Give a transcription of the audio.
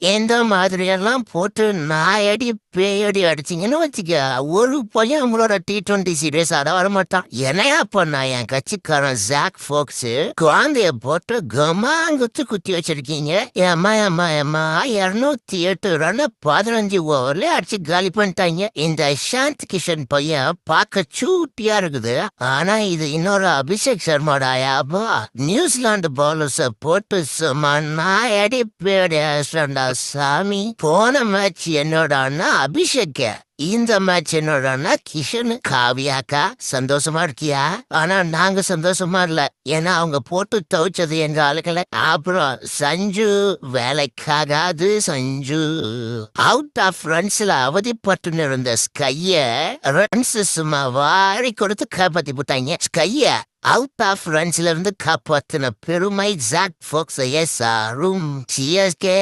இந்த மாதிரியெல்லாம் போட்டு நாயடி பேயடி அடிச்சிங்கன்னு வச்சுக்க, ஒரு பையன் உங்களோட T20 சீரியஸ் ஆட வரமாட்டான். என்னையா பண்ணா என் கட்சிக்காரன் ஜாக் ஃபோக்ஸு குழந்தைய போட்டு கமாங்குத்து குத்தி வச்சிருக்கீங்க. ஏம்மா ஏம்மா ஏம்மா 208 ரன் 15 ஓவர்ல அடிச்சு காலி பண்ணிட்டாங்க. இந்த இஷாந்த் கிஷன் பையன் பார்க்க சூட்டியா இருக்குது. ஆனா இது இன்னொரு அபிஷேக் சர்மாடாயாபா நியூசிலாந்து பவுலர்ஸ போட்டு சும்மா நாயடி பேயடி அடிச்சிட்டான்டா சாமி. போன மேட்ச் என்னோட அண்ணா அபிஷேக், இந்த மேட்ச் என்னோட அண்ணா கிஷன். காவியாக்கா சந்தோஷமா இருக்கியா? ஆனா நாங்க சந்தோஷமா இல்ல, ஏன்னா அவங்க போட்டு துவைச்சது எங்க ஆளுகளை. அப்புறம் சஞ்சு வேலைக்காகாது சஞ்சு. அவுட் ஆஃப் ரன்ஸ்ல அவதிப்பட்டு இருந்த ஸ்கைய ரன்ஸ் சும்மா வாரி கொடுத்து காப்பாத்தி போட்டாங்க. ஸ்கைய அவுட் ஆஃப் ரன்ஸ்ல இருந்து காப்பாத்தின பெருமை ஜாக் ஃபோக்ஸ். எஸ் ஆரும் சிஎஸ்கே